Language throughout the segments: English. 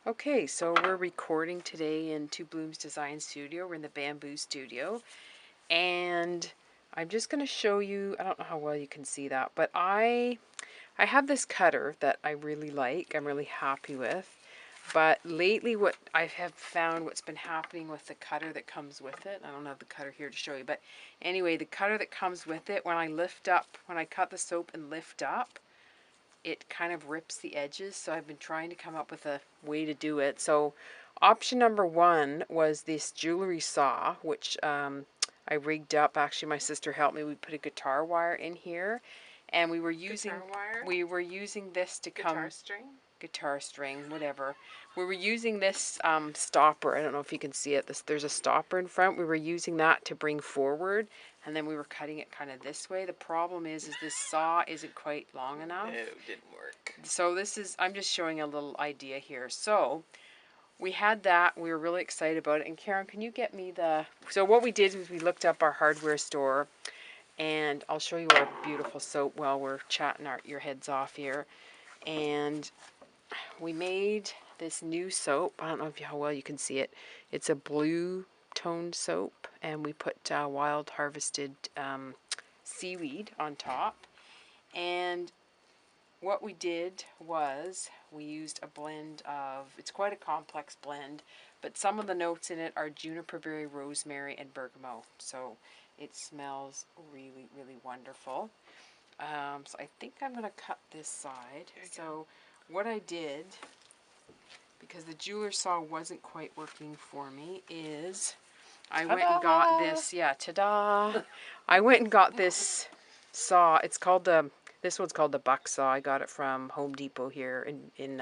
Okay, so we're recording today in Two Blooms Design Studio. We're in the Bamboo Studio, and I'm just going to show you, I don't know how well you can see that, but I have this cutter that I really like, I'm really happy with. But lately what I have found, what's been happening with the cutter that comes with it, I don't have the cutter here to show you, but anyway, the cutter that comes with it, when I cut the soap and lift up, it kind of rips the edges, so I've been trying to come up with a way to do it. So option number one was this jewelry saw, which I rigged up. Actually, my sister helped me. We put a guitar wire in here, and we were using this to guitar string, whatever. We were using this stopper. I don't know if you can see it. There's a stopper in front. We were using that to bring forward, and then we were cutting it kind of this way. The problem is this saw isn't quite long enough. No, it didn't work. So I'm just showing a little idea here. So we had that. We were really excited about it. And Karen, can you get me so what we did was we looked up our hardware store, and I'll show you our beautiful soap while we're chatting your heads off here. And we made this new soap. I don't know how well you can see it. It's a blue toned soap, and we put wild harvested seaweed on top. And what we did was we used a blend of, it's quite a complex blend, but some of the notes in it are juniper berry, rosemary, and bergamot. So it smells really, really wonderful. So I think I'm going to cut this side. So what I did, because the jeweler saw wasn't quite working for me, is I went and got this, ta-da! I went and got this saw. It's called this one's called the buck saw. I got it from Home Depot here in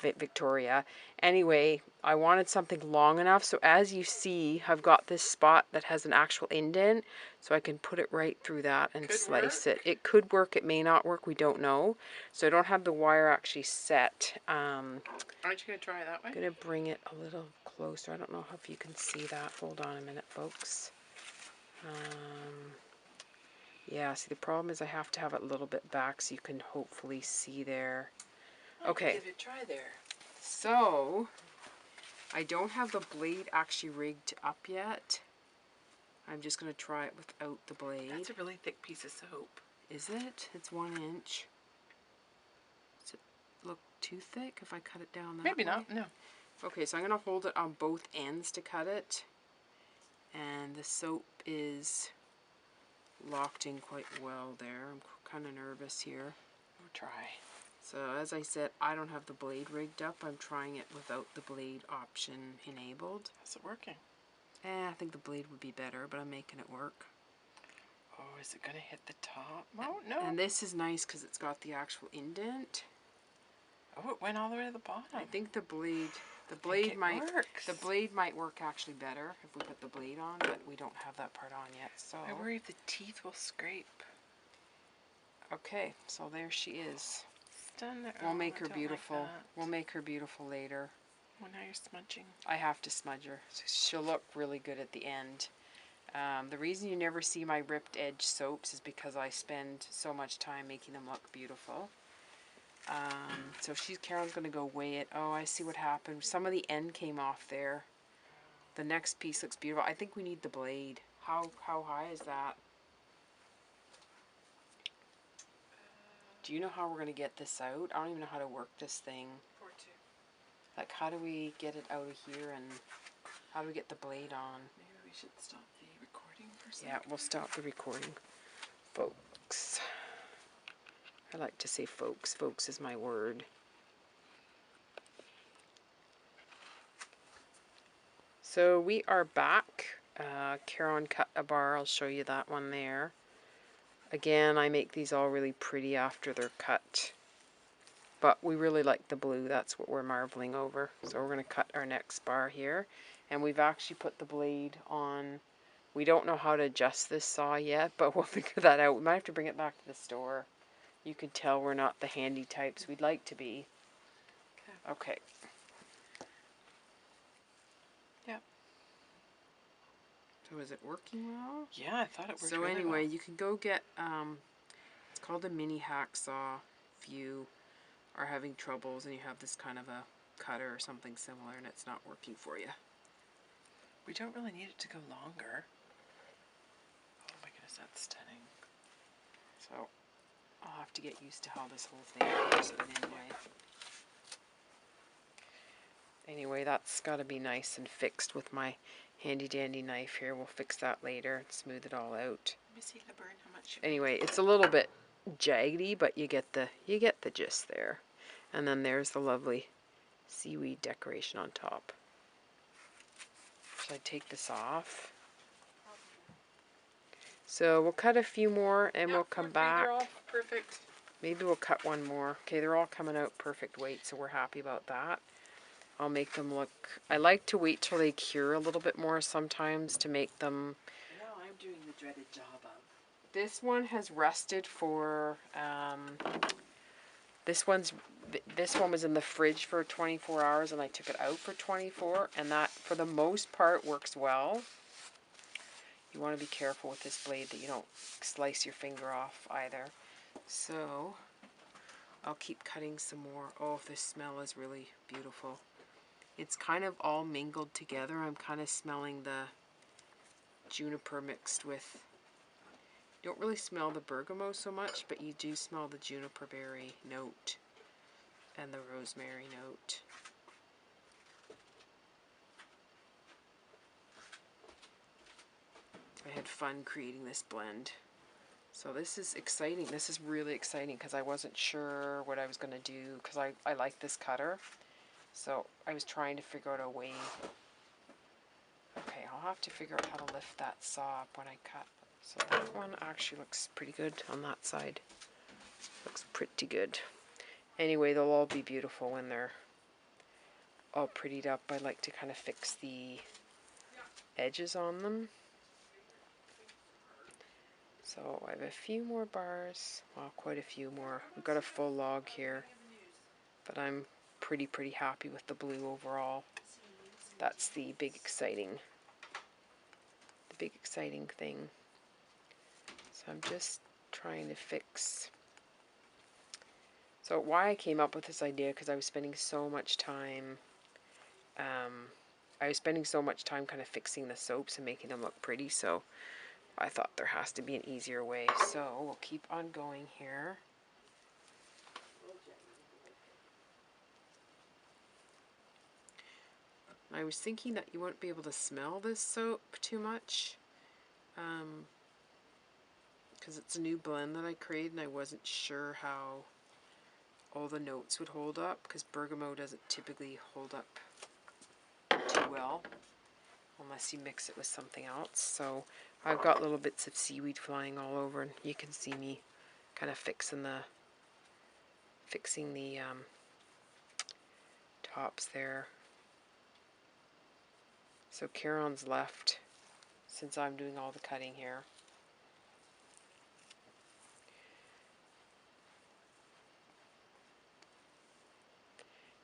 Victoria. Anyway, I wanted something long enough, so as you see, I've got this spot that has an actual indent, so I can put it right through that and slice it. It could work, it may not work, we don't know. So I don't have the wire actually set. Aren't you going to try it that way? I'm going to bring it a little closer. I don't know if you can see that. Hold on a minute, folks. Yeah, see, the problem is I have to have it a little bit back so you can hopefully see there. Okay. Give it a try there. So, I don't have the blade actually rigged up yet. I'm just going to try it without the blade. That's a really thick piece of soap. Is it? It's 1 inch. Does it look too thick if I cut it down that Maybe way? not, no. Okay, so I'm going to hold it on both ends to cut it. And the soap is locked in quite well there. I'm kind of nervous here. We'll try. So as I said, I don't have the blade rigged up. I'm trying it without the blade option enabled. How's it working? I think the blade would be better, but I'm making it work. Oh, is it going to hit the top? Oh, no. And this is nice because it's got the actual indent. Oh, it went all the way to the bottom. I think the blade might work actually better if we put the blade on, but we don't have that part on yet. So I worry if the teeth will scrape. Okay, so there she is. It's done. We'll make her beautiful. We'll make her beautiful later. Well, now you're smudging. I have to smudge her. So she'll look really good at the end. The reason you never see my ripped edge soaps is because I spend so much time making them look beautiful. So Karen's going to go weigh it. Oh, I see what happened. Some of the end came off there. The next piece looks beautiful. I think we need the blade. How high is that? Do you know how we're going to get this out? I don't even know how to work this thing. 4-2. Like, how do we get it out of here, and how do we get the blade on? Maybe we should stop the recording for a second. Yeah, we'll stop the recording, folks. I like to say folks. Folks is my word. So we are back. Karen cut a bar. I'll show you that one there. Again, I make these all really pretty after they're cut. But we really like the blue. That's what we're marbling over. So we're going to cut our next bar here. And we've actually put the blade on. We don't know how to adjust this saw yet, but we'll figure that out. We might have to bring it back to the store. You can tell we're not the handy types we'd like to be. Okay. Yep. So is it working well? Yeah, I thought it worked So really anyway, well. you can go get, it's called a mini hacksaw if you are having troubles and you have this kind of a cutter or something similar and it's not working for you. We don't really need it to go longer. Oh my goodness, that's stunning. So I'll have to get used to how this whole thing works, but anyway, that's got to be nice and fixed with my handy dandy knife here. We'll fix that later and smooth it all out. Let me see, Laverne, how much. Anyway, it's a little bit jaggedy, but you get the gist there. And then there's the lovely seaweed decoration on top. Should I take this off? So we'll cut a few more and we'll come back. They're all perfect. Maybe we'll cut one more. Okay, they're all coming out perfect weight, so we're happy about that. I'll make them look... I like to wait till they cure a little bit more sometimes to make them... Now I'm doing the dreaded job of... This one has rested for... This one was in the fridge for 24 hours and I took it out for 24, and that, for the most part, works well. You want to be careful with this blade that you don't slice your finger off either. So, I'll keep cutting some more. Oh, this smell is really beautiful. It's kind of all mingled together. I'm kind of smelling the juniper mixed with... You don't really smell the bergamot so much, but you do smell the juniper berry note and the rosemary note. I had fun creating this blend. So this is exciting. This is really exciting because I wasn't sure what I was going to do because I like this cutter. So I was trying to figure out a way. Okay, I'll have to figure out how to lift that saw up when I cut. So that one actually looks pretty good on that side. Looks pretty good. Anyway, they'll all be beautiful when they're all prettied up. I like to kind of fix the edges on them. So I have a few more bars, well, quite a few more. We've got a full log here, but I'm pretty happy with the blue overall. That's the big exciting thing. So I'm just trying to fix. So why I came up with this idea, because I was spending so much time, kind of fixing the soaps and making them look pretty, so I thought there has to be an easier way. So we'll keep on going here. I was thinking that you wouldn't be able to smell this soap too much, because it's a new blend that I created and I wasn't sure how all the notes would hold up, because bergamot doesn't typically hold up too well unless you mix it with something else. So I've got little bits of seaweed flying all over, and you can see me kind of fixing the tops there. So Caron's left since I'm doing all the cutting here.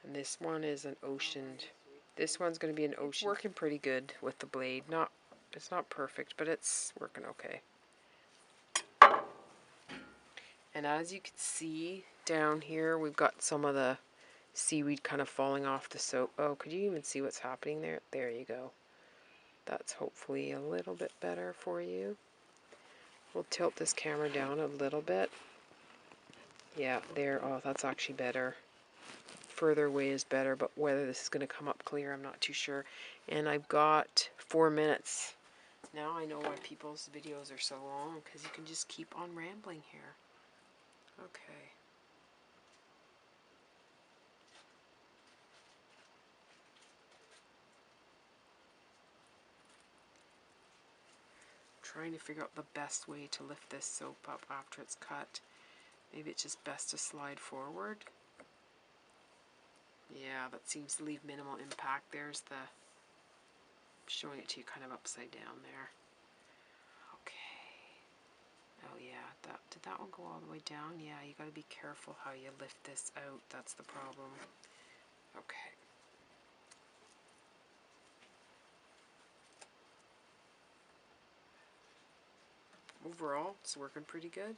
And this one is an oceaned. This one's going to be an ocean. It's working pretty good with the blade. It's not perfect, but it's working okay. And as you can see down here, we've got some of the seaweed kind of falling off the soap. Oh, could you even see what's happening there? There you go. That's hopefully a little bit better for you. We'll tilt this camera down a little bit. Yeah, there. Oh, that's actually better. Further away is better, but whether this is going to come up clear, I'm not too sure. And I've got 4 minutes. Now I know why people's videos are so long, because you can just keep on rambling here. Okay. Trying to figure out the best way to lift this soap up after it's cut. Maybe it's just best to slide forward. Yeah, that seems to leave minimal impact. There's the, showing it to you kind of upside down there. Okay. Oh yeah, did that one go all the way down? Yeah, you gotta be careful how you lift this out. That's the problem. Okay. Overall, it's working pretty good.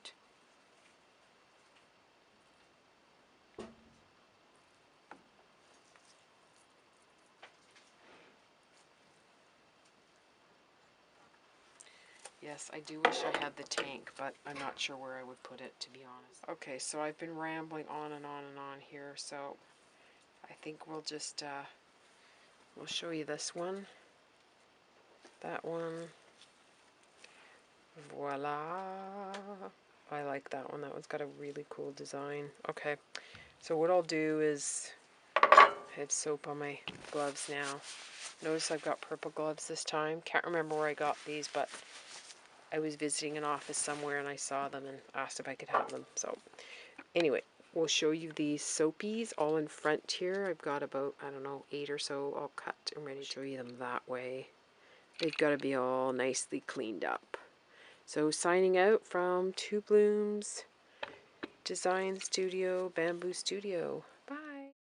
Yes, I do wish I had the tank, but I'm not sure where I would put it, to be honest. Okay, so I've been rambling on and on and on here, so I think we'll just, we'll show you this one, that one, voila. I like that one. That one's got a really cool design. Okay, so what I'll do is, I have soap on my gloves now. Notice I've got purple gloves this time. Can't remember where I got these, but I was visiting an office somewhere and I saw them and asked if I could have them. So anyway, we'll show you these soapies all in front here. I've got about, I don't know, 8 or so all cut and ready to show you them that way. They've got to be all nicely cleaned up. So signing out from Two Blooms Design Studio, Bamboo Studio. Bye.